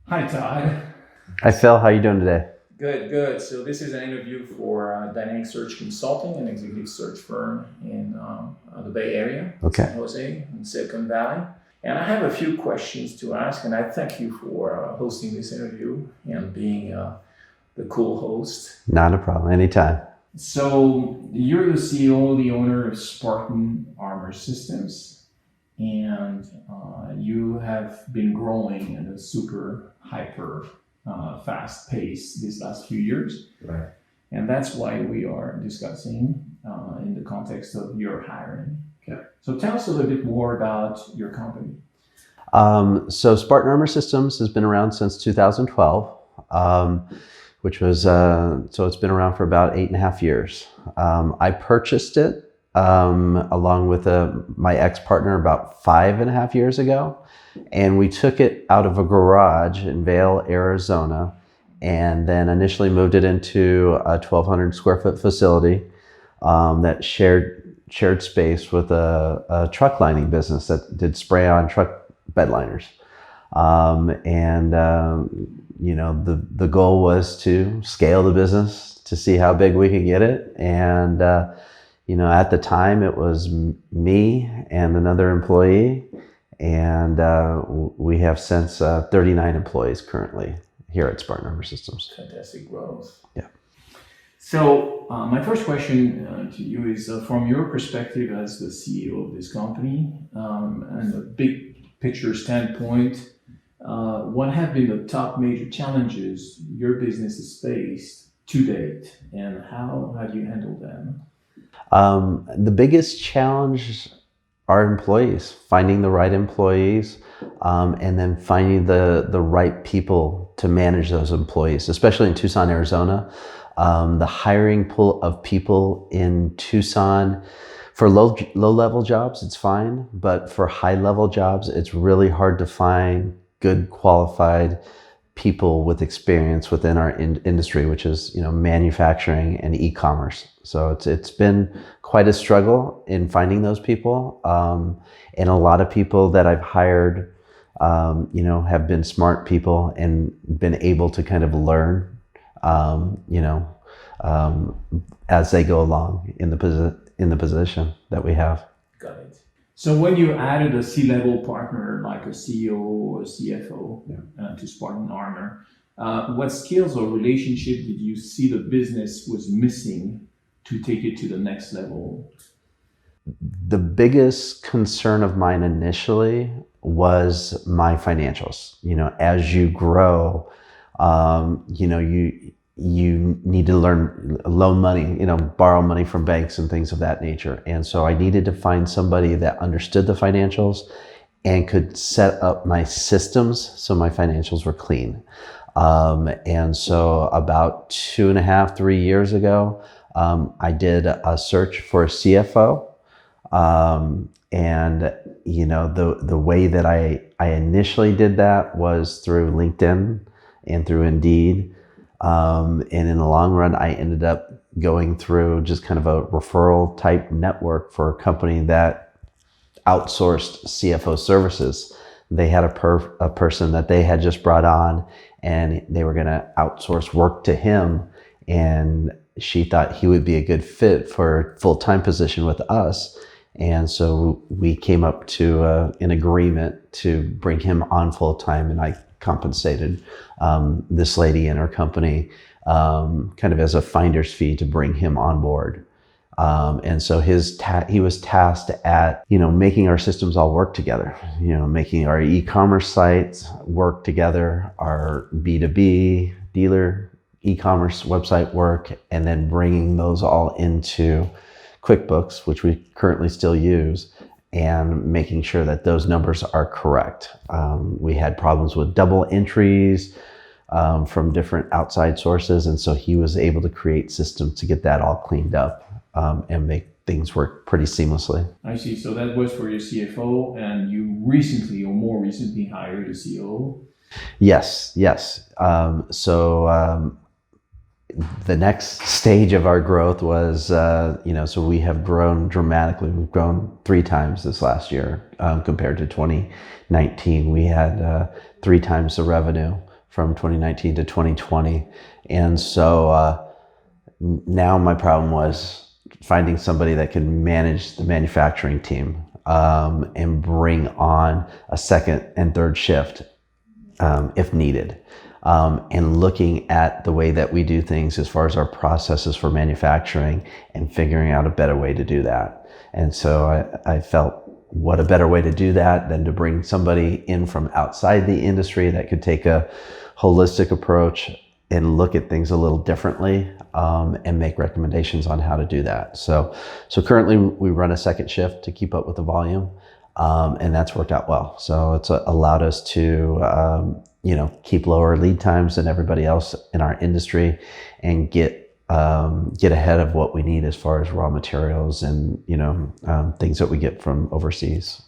Hi, Todd. Hi Phil, how you doing today? Good, good. So this is an interview for Dynamic Search Consulting, an executive search firm in the Bay Area, in Okay. San Jose, in Silicon Valley. And I have a few questions to ask, and I thank you for hosting this interview and being the cool host. Not a problem. Anytime. So you're the CEO, the owner of Spartan Armor Systems, and you have been growing at a super hyper fast pace these last few years. Right. And that's why we are discussing in the context of your hiring. Okay. So tell us a little bit more about your company. So Spartan Armor Systems has been around since 2012, which was, so it's been around for about 8.5 years. I purchased it along with my ex-partner about 5.5 years ago. And we took it out of a garage in Vail, Arizona, and then initially moved it into a 1,200 square foot facility that shared space with a truck lining business that did spray on truck bed liners. The goal was to scale the business to see how big we could get it. And, at the time it was me and another employee. And we have since 39 employees currently here at Spartan Armor Systems. Fantastic growth. Yeah. So my first question to you is from your perspective as the CEO of this company and a big picture standpoint, what have been the top major challenges your business has faced to date, and how have you handled them? The biggest challenge are employees, finding the right employees, and then finding the right people to manage those employees, especially in Tucson, Arizona. The hiring pool of people in Tucson for low level jobs, it's fine, but for high level jobs, it's really hard to find good qualified people with experience within our industry, which is manufacturing and e-commerce. So it's been quite a struggle in finding those people, and a lot of people that I've hired, have been smart people and been able to kind of learn, as they go along in the position that we have. Got it. So when you added a C-level partner like a CEO or a CFO to Spartan Armor, what skills or relationship did you see the business was missing to take it to the next level? The biggest concern of mine initially was my financials. As you grow, you need to loan money, borrow money from banks and things of that nature. And so I needed to find somebody that understood the financials and could set up my systems so my financials were clean. And so about 2.5, 3 years ago, I did a search for a CFO. The way that I initially did that was through LinkedIn and through Indeed. And in the long run, I ended up going through just kind of a referral type network for a company that outsourced CFO services. They had a person that they had just brought on, and they were going to outsource work to him. And she thought he would be a good fit for a full-time position with us. And so we came up to an agreement to bring him on full-time, and I compensated this lady and her company kind of as a finder's fee to bring him on board. And so he was tasked at, making our systems all work together, making our e-commerce sites work together, our B2B dealer e-commerce website work, and then bringing those all into QuickBooks, which we currently still use, and making sure that those numbers are correct. We had problems with double entries from different outside sources, and so he was able to create systems to get that all cleaned up and make things work pretty seamlessly. I see. So that was for your CFO, and you recently or more recently hired a COO? Yes. The next stage of our growth was, so we have grown dramatically. We've grown 3 times this last year compared to 2019. We had 3 times the revenue from 2019 to 2020. And so now my problem was finding somebody that could manage the manufacturing team and bring on a second and third shift if needed. And looking at the way that we do things as far as our processes for manufacturing and figuring out a better way to do that. And so I felt, what a better way to do that than to bring somebody in from outside the industry that could take a holistic approach and look at things a little differently and make recommendations on how to do that. So currently we run a second shift to keep up with the volume, and that's worked out well. So it's allowed us to keep lower lead times than everybody else in our industry and get ahead of what we need as far as raw materials and things that we get from overseas.